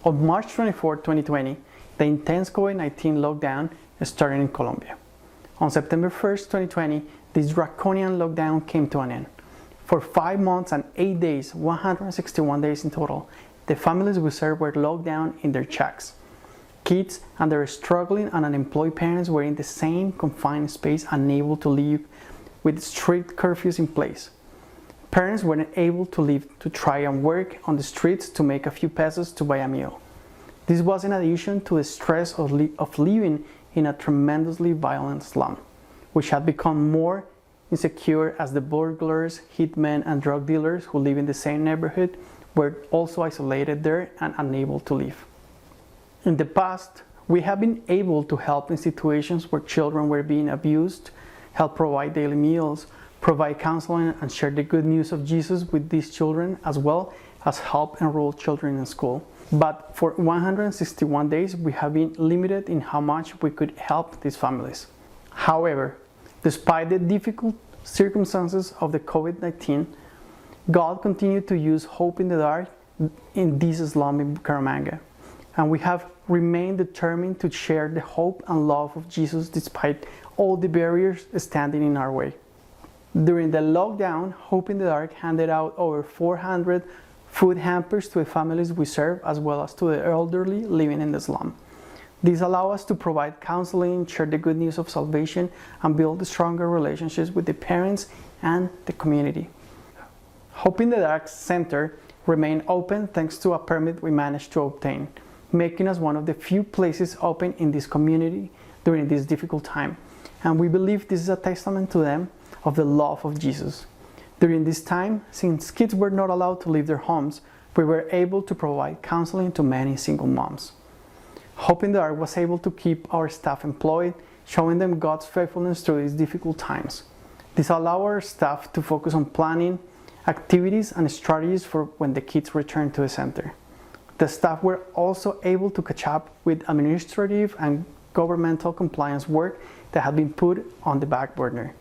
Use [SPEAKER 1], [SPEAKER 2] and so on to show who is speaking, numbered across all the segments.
[SPEAKER 1] On March 24, 2020, the intense COVID-19 lockdown started in Colombia. On September 1, 2020, this draconian lockdown came to an end. For 5 months and 8 days, 161 days in total, the families we served were locked down in their shacks. Kids and their struggling and unemployed parents were in the same confined space, unable to leave with strict curfews in place. Parents weren't able to leave to try and work on the streets to make a few pesos to buy a meal. This was in addition to the stress of living in a tremendously violent slum, which had become more insecure as the burglars, hitmen, and drug dealers who live in the same neighborhood were also isolated there and unable to leave. In the past, we have been able to help in situations where children were being abused, help provide daily meals, provide counseling, and share the good news of Jesus with these children, as well as help enroll children in school. But for 161 days, we have been limited in how much we could help these families. However, despite the difficult circumstances of the COVID-19, God continued to use hope in the dark in this slum in Bucaramanga. And we have remained determined to share the hope and love of Jesus despite all the barriers standing in our way. During the lockdown, Hope in the Dark handed out over 400 food hampers to the families we serve, as well as to the elderly living in the slum. These allow us to provide counseling, share the good news of salvation, and build stronger relationships with the parents and the community. Hope in the Dark Center remained open thanks to a permit we managed to obtain, making us one of the few places open in this community during this difficult time. And we believe this is a testament to them of the love of Jesus. During this time, since kids were not allowed to leave their homes, we were able to provide counseling to many single moms. Hope in the Dark was able to keep our staff employed, showing them God's faithfulness through these difficult times. This allowed our staff to focus on planning activities and strategies for when the kids returned to the center. The staff were also able to catch up with administrative and governmental compliance work that had been put on the back burner.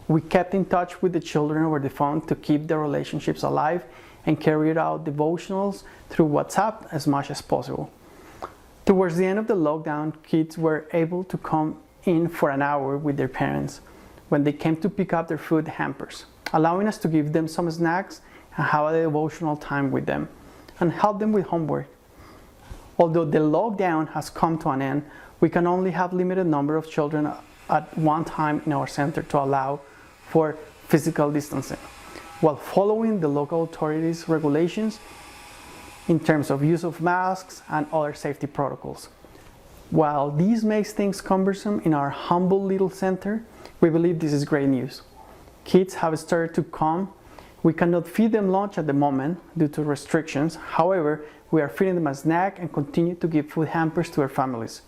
[SPEAKER 1] We kept in touch with the children over the phone to keep their relationships alive and carried out devotionals through WhatsApp as much as possible. Towards the end of the lockdown, kids were able to come in for an hour with their parents when they came to pick up their food hampers, allowing us to give them some snacks and have a devotional time with them and help them with homework. Although the lockdown has come to an end, we can only have limited number of children at one time in our center to allow for physical distancing, while following the local authorities' regulations in terms of use of masks and other safety protocols. While this makes things cumbersome in our humble little center, we believe this is great news. Kids have started to come. We cannot feed them lunch at the moment due to restrictions. However, we are feeding them a snack and continue to give food hampers to their families.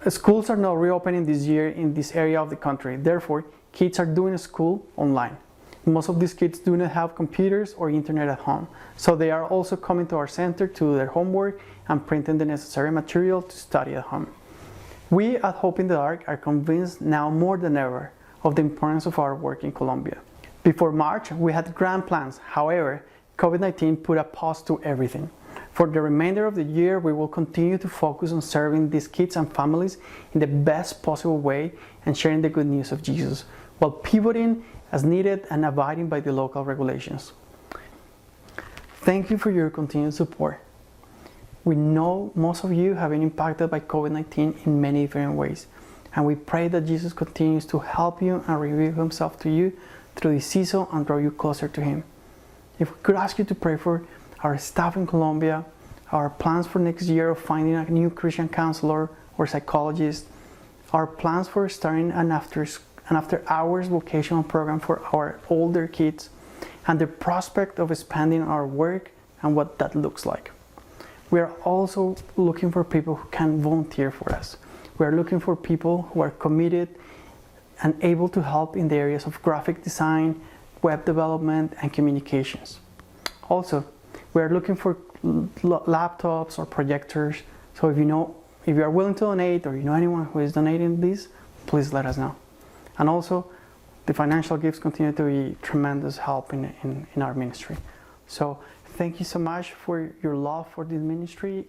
[SPEAKER 1] Schools are not reopening this year in this area of the country. Therefore, kids are doing school online. Most of these kids do not have computers or internet at home, so they are also coming to our center to do their homework and printing the necessary material to study at home. We at Hope in the Dark are convinced now more than ever of the importance of our work in Colombia. Before March, we had grand plans. However, COVID-19 put a pause to everything. For the remainder of the year, we will continue to focus on serving these kids and families in the best possible way and sharing the good news of Jesus, while pivoting as needed and abiding by the local regulations. Thank you for your continued support. We know most of you have been impacted by COVID-19 in many different ways, and we pray that Jesus continues to help you and reveal Himself to you through this season and draw you closer to Him. If we could ask you to pray for our staff in Colombia, our plans for next year of finding a new Christian counselor or psychologist, our plans for starting an after-hours vocational program for our older kids, and the prospect of expanding our work and what that looks like. We are also looking for people who can volunteer for us. We are looking for people who are committed and able to help in the areas of graphic design, web development, and communications. Also, we are looking for laptops or projectors. So if you are willing to donate, or you know anyone who is donating this, please let us know. And also, the financial gifts continue to be tremendous help in our ministry. So thank you so much for your love for this ministry.